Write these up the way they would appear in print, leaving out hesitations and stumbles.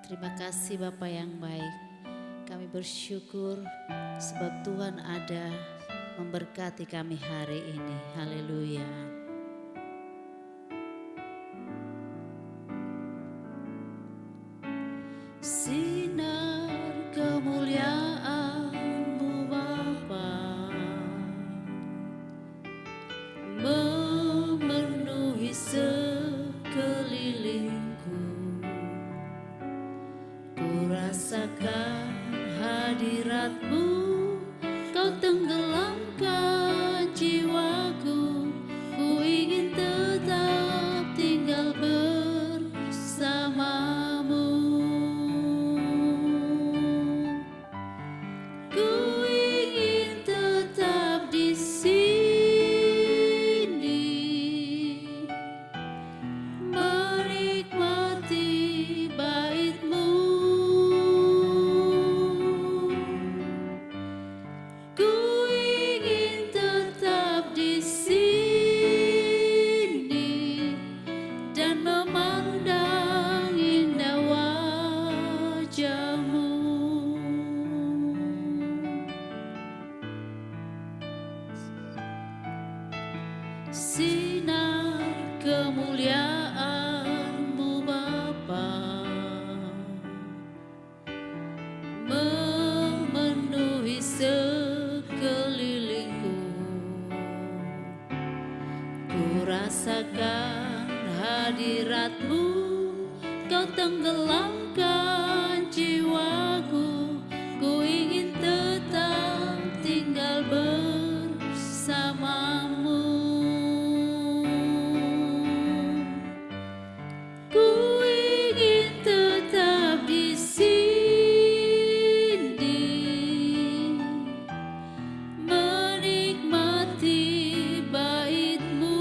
Terima kasih Bapa yang baik. Kami bersyukur sebab Tuhan ada memberkati kami hari ini. Haleluya. Sinar kemuliaan-Mu Bapa memenuhi sekelilingku. Ku rasakan hadirat-Mu, Kau tenggelamkan jiwaku. Ku ingin tetap tinggal bersama-Mu. Ku ingin tetap di sini, menikmati bait-Mu. Ku ingin tetap di sini dan memandang indah wajah-Mu. Sinar kemuliaan-Mu Bapa memenuhi sekelilingku. Ku rasakan hadirat-Mu, Kau tenggelamkan jiwaku. Ku ingin tetap tinggal bersama-Mu. Ku ingin tetap di sini, menikmati bait-Mu.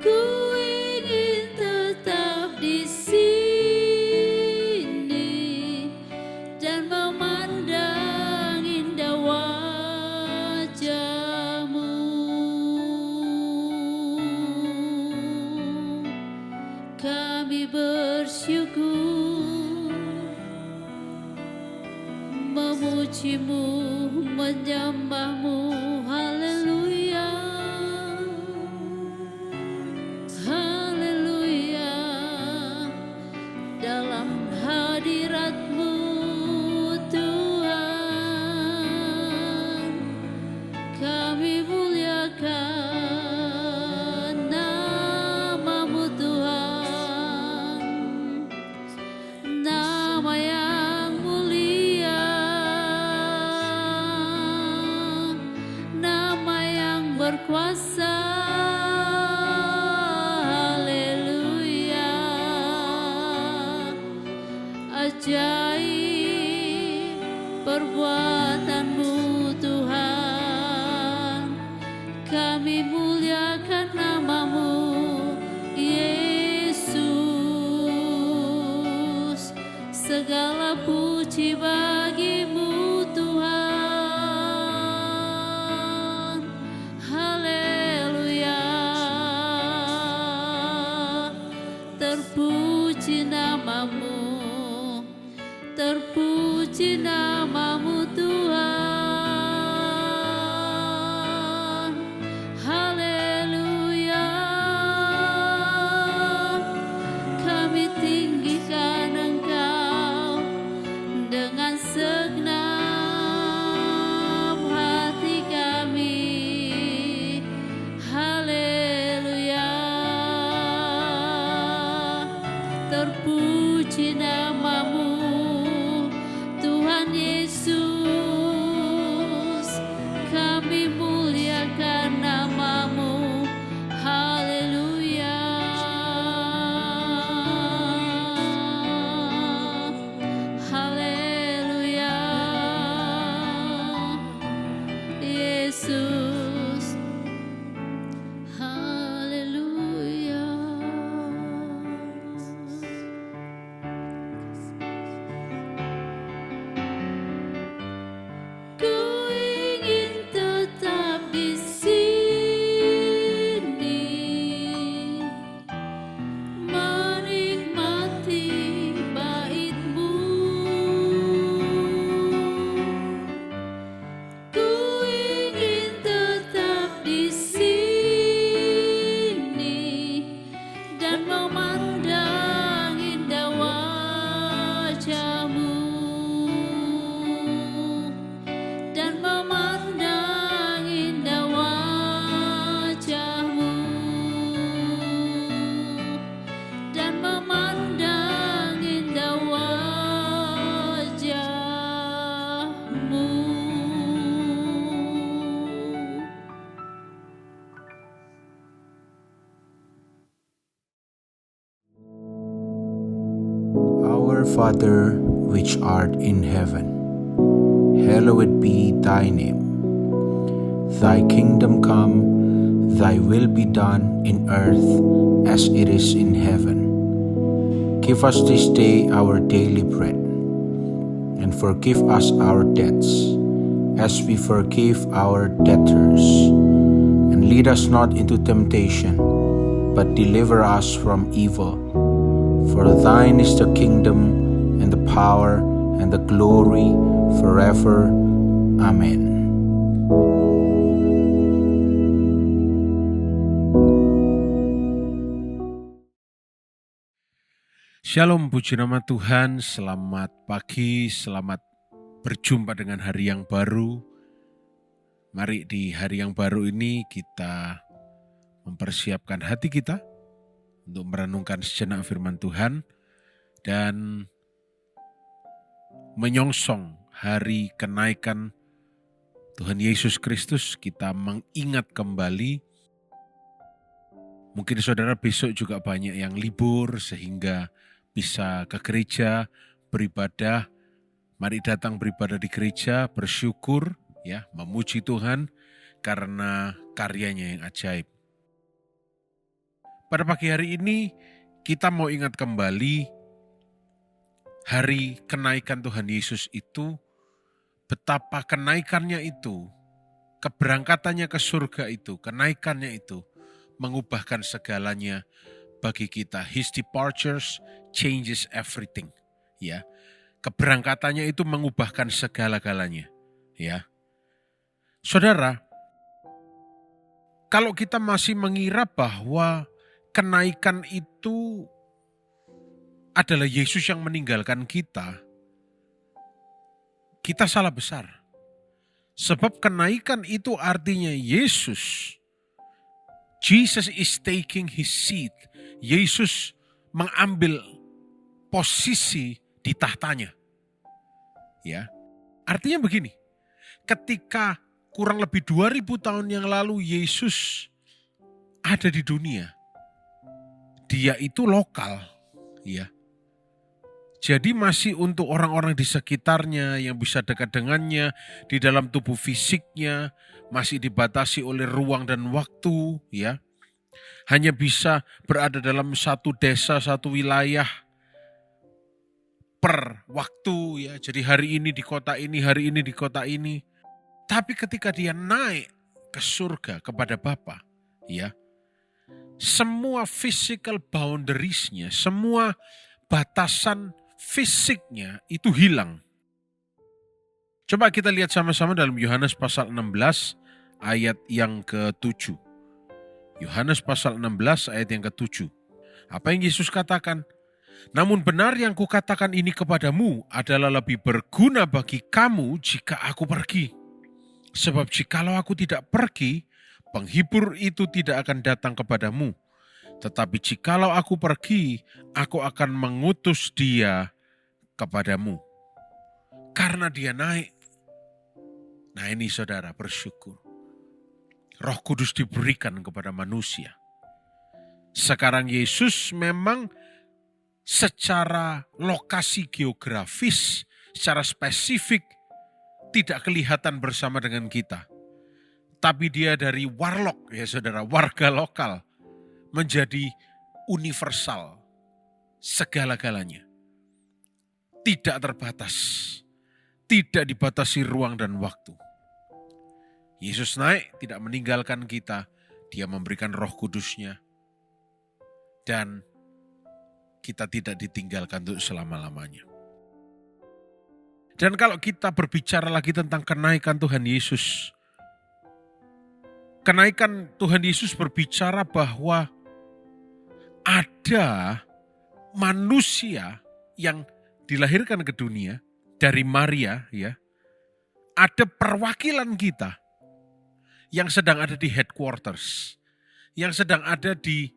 Ku ingin tetap di sini dan memandang indah wajah-Mu. Kami bersyukur, memuji-Mu, menyembah-Mu. Haleluya, haleluya. Dalam hadirat-Mu Tuhan, kami muliakan nama-Mu Tuhan, nama yang mulia, nama yang berkuasa. Haleluya. Ajaib perbuatan-Mu Tuhan, kami muliakan nama-Mu Yesus. Segala puji bagi-Mu Tuhan. Haleluya. Terpuji nama-Mu, terpuji nama-Mu Tuhan. Haleluya. Kami tinggikan Engkau dengan segenap hati kami. Haleluya. Terpuji Father which art in heaven, hallowed be thy name. Thy kingdom come, thy will be done in earth as it is in heaven. Give us this day our daily bread, and forgive us our debts, as we forgive our debtors. And lead us not into temptation, but deliver us from evil. For thine is the kingdom, and the power, and the glory, forever. Amen. Shalom, puji nama Tuhan, selamat pagi, selamat berjumpa dengan hari yang baru. Mari di hari yang baru ini kita mempersiapkan hati kita untuk merenungkan sejenak firman Tuhan dan menyongsong hari kenaikan Tuhan Yesus Kristus. Kita mengingat kembali, mungkin saudara besok juga banyak yang libur sehingga bisa ke gereja, beribadah. Mari datang beribadah di gereja, bersyukur, ya, memuji Tuhan karena karyanya yang ajaib. Pada pagi hari ini kita mau ingat kembali hari kenaikan Tuhan Yesus itu, betapa kenaikannya itu, keberangkatannya ke surga itu, kenaikannya itu mengubahkan segalanya bagi kita. His departures changes everything. Ya, keberangkatannya itu mengubahkan segala-galanya. Ya, saudara, kalau kita masih mengira bahwa kenaikan itu adalah Yesus yang meninggalkan kita salah besar. Sebab kenaikan itu artinya Jesus is taking his seat. Yesus mengambil posisi di tahtanya. Ya. Artinya begini, ketika kurang lebih 2000 tahun yang lalu Yesus ada di dunia, dia itu lokal, ya. Jadi masih untuk orang-orang di sekitarnya yang bisa dekat dengannya, di dalam tubuh fisiknya masih dibatasi oleh ruang dan waktu, ya. Hanya bisa berada dalam satu desa, satu wilayah per waktu, ya. Jadi hari ini di kota ini, hari ini di kota ini. Tapi ketika dia naik ke surga kepada Bapa, ya, semua physical boundariesnya, semua batasan fisiknya itu hilang. Coba kita lihat sama-sama dalam Yohanes pasal 16 ayat yang ke-7. Yohanes pasal 16 ayat yang ke-7. Apa yang Yesus katakan? Namun benar yang kukatakan ini kepadamu adalah lebih berguna bagi kamu jika aku pergi. Sebab jikalau aku tidak pergi, penghibur itu tidak akan datang kepadamu. Tetapi jikalau aku pergi, aku akan mengutus dia kepadamu. Karena dia naik. Nah ini saudara, bersyukur. Roh Kudus diberikan kepada manusia. Sekarang Yesus memang secara lokasi geografis, secara spesifik tidak kelihatan bersama dengan kita. Tapi dia dari warlock, ya saudara, warga lokal, menjadi universal, segala-galanya. Tidak terbatas, tidak dibatasi ruang dan waktu. Yesus naik, tidak meninggalkan kita, dia memberikan Roh Kudus-Nya, dan kita tidak ditinggalkan untuk selama-lamanya. Dan kalau kita berbicara lagi tentang kenaikan Tuhan Yesus, kenaikan Tuhan Yesus berbicara bahwa ada manusia yang dilahirkan ke dunia dari Maria, ya. Ada perwakilan kita yang sedang ada di headquarters, yang sedang ada di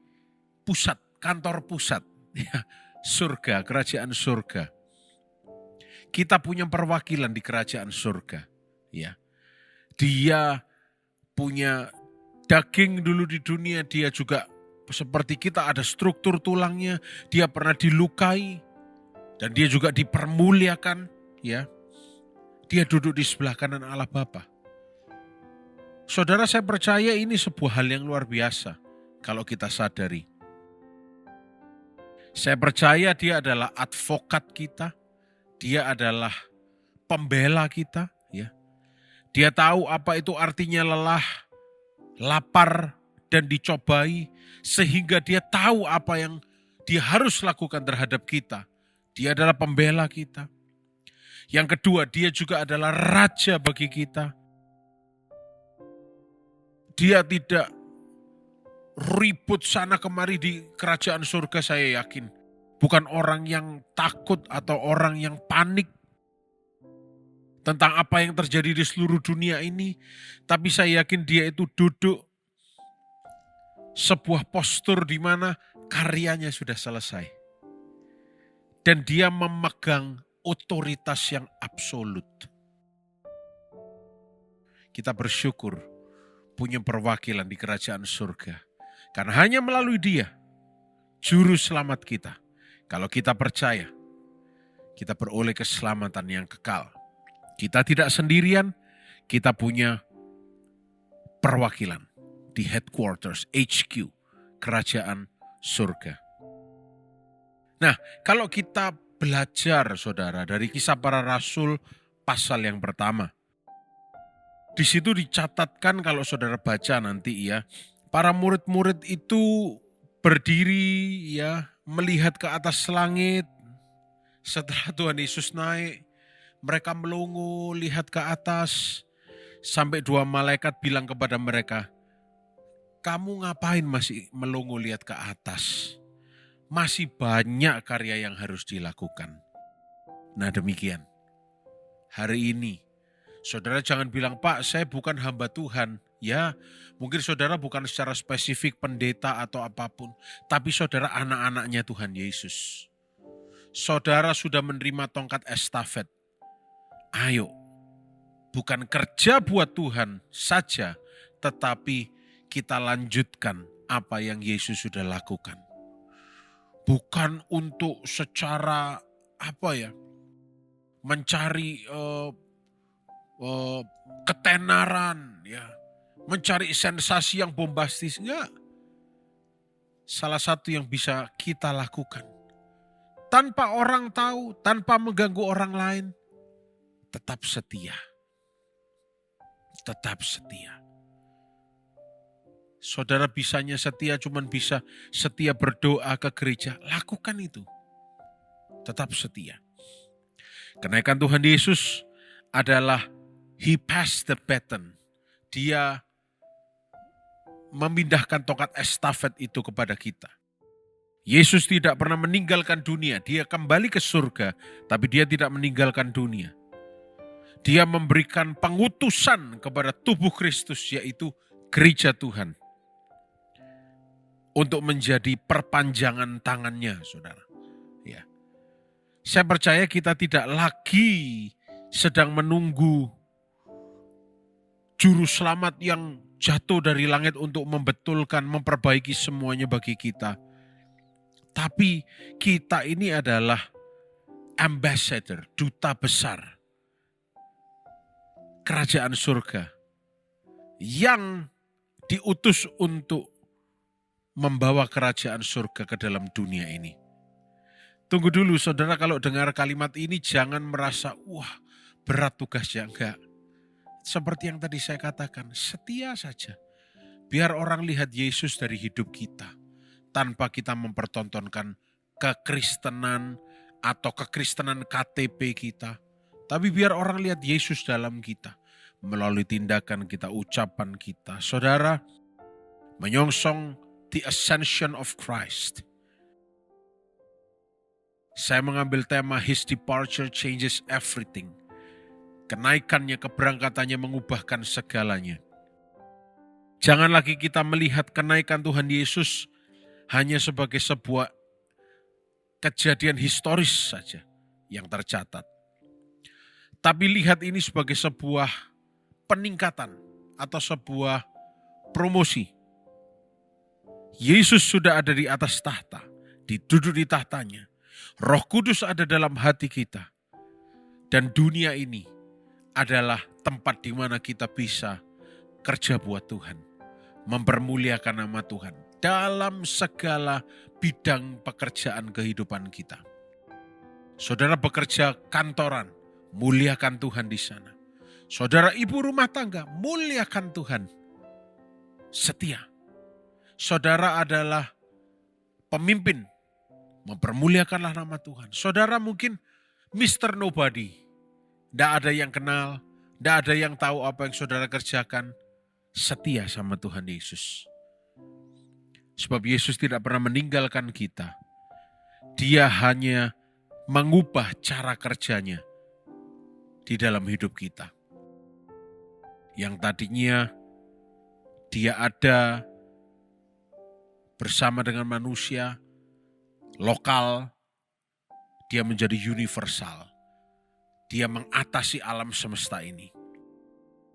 pusat, kantor pusat, ya, surga, kerajaan surga. Kita punya perwakilan di kerajaan surga, ya. Dia punya daging dulu di dunia, dia juga seperti kita ada struktur tulangnya, dia pernah dilukai Dan dia juga dipermuliakan, ya. Dia duduk di sebelah kanan Allah Bapa. Saudara, saya percaya ini sebuah hal yang luar biasa kalau kita sadari. Saya percaya dia adalah advokat kita, dia adalah pembela kita, ya. Dia tahu apa itu artinya lelah, lapar, dan dicobai, sehingga dia tahu apa yang dia harus lakukan terhadap kita. Dia adalah pembela kita. Yang kedua, dia juga adalah raja bagi kita. Dia tidak ribut sana kemari di kerajaan surga, saya yakin. Bukan orang yang takut atau orang yang panik tentang apa yang terjadi di seluruh dunia ini. Tapi saya yakin dia itu duduk sebuah postur di mana karyanya sudah selesai. Dan dia memegang otoritas yang absolut. Kita bersyukur punya perwakilan di kerajaan surga. Karena hanya melalui dia, juru selamat kita. Kalau kita percaya, kita beroleh keselamatan yang kekal. Kita tidak sendirian, kita punya perwakilan di headquarters, HQ, kerajaan surga. Nah, kalau kita belajar, saudara, dari Kisah Para Rasul pasal yang pertama. Di situ dicatatkan kalau saudara baca nanti ya, para murid-murid itu berdiri ya, melihat ke atas langit. Setelah Tuhan Yesus naik, mereka melongo, lihat ke atas. Sampai 2 malaikat bilang kepada mereka, kamu ngapain masih melongo lihat ke atas? Masih banyak karya yang harus dilakukan. Nah demikian. Hari ini, saudara jangan bilang, Pak, saya bukan hamba Tuhan. Ya, mungkin saudara bukan secara spesifik pendeta atau apapun. Tapi saudara anak-anaknya Tuhan Yesus. Saudara sudah menerima tongkat estafet. Ayo, bukan kerja buat Tuhan saja, tetapi kita lanjutkan apa yang Yesus sudah lakukan. Bukan untuk secara mencari ketenaran, ya, mencari sensasi yang bombastis, enggak. Salah satu yang bisa kita lakukan tanpa orang tahu, tanpa mengganggu orang lain, tetap setia. Tetap setia. Saudara bisanya setia, cuman bisa setia berdoa ke gereja. Lakukan itu. Tetap setia. Kenaikan Tuhan Yesus adalah He passed the baton. Dia memindahkan tongkat estafet itu kepada kita. Yesus tidak pernah meninggalkan dunia. Dia kembali ke surga, tapi dia tidak meninggalkan dunia. Dia memberikan pengutusan kepada tubuh Kristus, yaitu gereja Tuhan. Untuk menjadi perpanjangan tangannya, saudara. Ya. Saya percaya kita tidak lagi sedang menunggu juru selamat yang jatuh dari langit untuk membetulkan, memperbaiki semuanya bagi kita. Tapi kita ini adalah ambassador, duta besar kerajaan surga yang diutus untuk membawa kerajaan surga ke dalam dunia ini. Tunggu dulu saudara, kalau dengar kalimat ini jangan merasa, wah berat tugasnya, enggak. Seperti yang tadi saya katakan, setia saja. Biar orang lihat Yesus dari hidup kita. Tanpa kita mempertontonkan kekristenan atau kekristenan KTP kita. Tapi biar orang lihat Yesus dalam kita. Melalui tindakan kita, ucapan kita. Saudara, menyongsong the ascension of Christ. Saya mengambil tema His departure changes everything. Kenaikannya, keberangkatannya mengubahkan segalanya. Jangan lagi kita melihat kenaikan Tuhan Yesus hanya sebagai sebuah kejadian historis saja yang tercatat. Tapi lihat ini sebagai sebuah peningkatan atau sebuah promosi. Yesus sudah ada di atas tahta, duduk di tahtanya. Roh Kudus ada dalam hati kita. Dan dunia ini adalah tempat di mana kita bisa kerja buat Tuhan. Mempermuliakan nama Tuhan dalam segala bidang pekerjaan kehidupan kita. Saudara bekerja kantoran, muliakan Tuhan di sana. Saudara ibu rumah tangga, muliakan Tuhan. Setia. Saudara adalah pemimpin, mempermuliakanlah nama Tuhan. Saudara mungkin Mr. Nobody. Tidak ada yang kenal, tidak ada yang tahu apa yang saudara kerjakan. Setia sama Tuhan Yesus. Sebab Yesus tidak pernah meninggalkan kita. Dia hanya mengubah cara kerjanya di dalam hidup kita. Yang tadinya dia ada bersama dengan manusia, lokal, dia menjadi universal. Dia mengatasi alam semesta ini.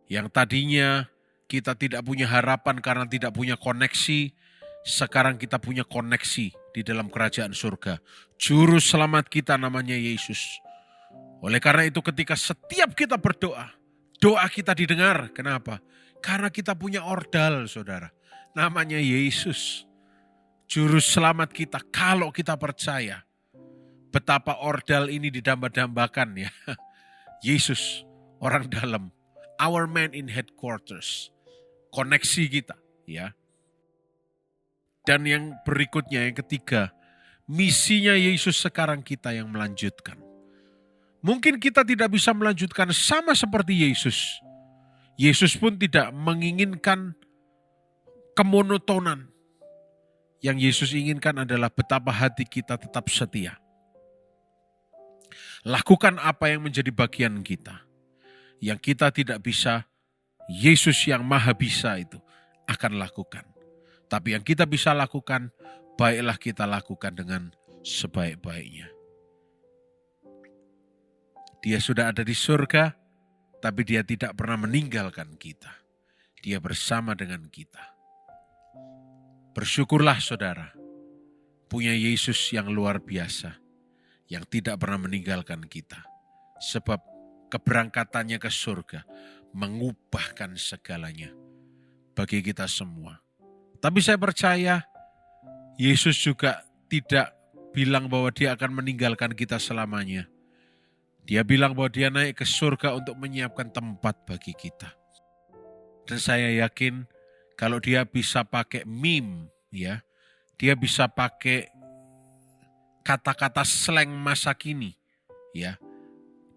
Yang tadinya kita tidak punya harapan karena tidak punya koneksi, sekarang kita punya koneksi di dalam kerajaan surga. Juru selamat kita namanya Yesus. Oleh karena itu ketika setiap kita berdoa, doa kita didengar. Kenapa? Karena kita punya ordal, saudara. Namanya Yesus. Juru selamat kita, kalau kita percaya. Betapa ordal ini didamba-dambakan ya. Yesus, orang dalam. Our man in headquarters. Koneksi kita ya. Dan yang berikutnya, yang ketiga. Misinya Yesus sekarang kita yang melanjutkan. Mungkin kita tidak bisa melanjutkan sama seperti Yesus. Yesus pun tidak menginginkan kemonotonan. Yang Yesus inginkan adalah betapa hati kita tetap setia. Lakukan apa yang menjadi bagian kita. Yang kita tidak bisa, Yesus yang maha bisa itu akan lakukan. Tapi yang kita bisa lakukan, baiklah kita lakukan dengan sebaik-baiknya. Dia sudah ada di surga, tapi dia tidak pernah meninggalkan kita. Dia bersama dengan kita. Bersyukurlah saudara, punya Yesus yang luar biasa, yang tidak pernah meninggalkan kita. Sebab keberangkatannya ke surga mengubahkan segalanya bagi kita semua. Tapi saya percaya Yesus juga tidak bilang bahwa dia akan meninggalkan kita selamanya. Dia bilang bahwa dia naik ke surga untuk menyiapkan tempat bagi kita. Dan saya yakin kalau dia bisa pakai meme, ya, dia bisa pakai kata-kata slang masa kini, ya.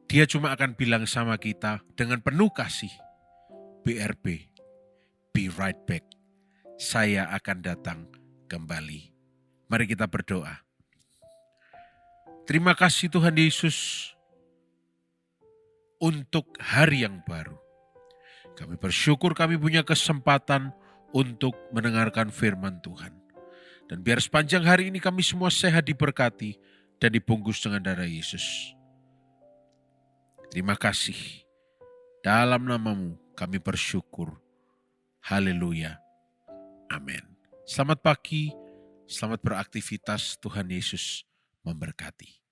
Dia cuma akan bilang sama kita dengan penuh kasih, BRB, be right back. Saya akan datang kembali. Mari kita berdoa. Terima kasih Tuhan Yesus untuk hari yang baru. Kami bersyukur kami punya kesempatan untuk mendengarkan firman Tuhan. Dan biar sepanjang hari ini kami semua sehat diberkati dan dibungkus dengan darah Yesus. Terima kasih. Dalam namamu kami bersyukur. Haleluya. Amin. Selamat pagi, selamat beraktivitas. Tuhan Yesus memberkati.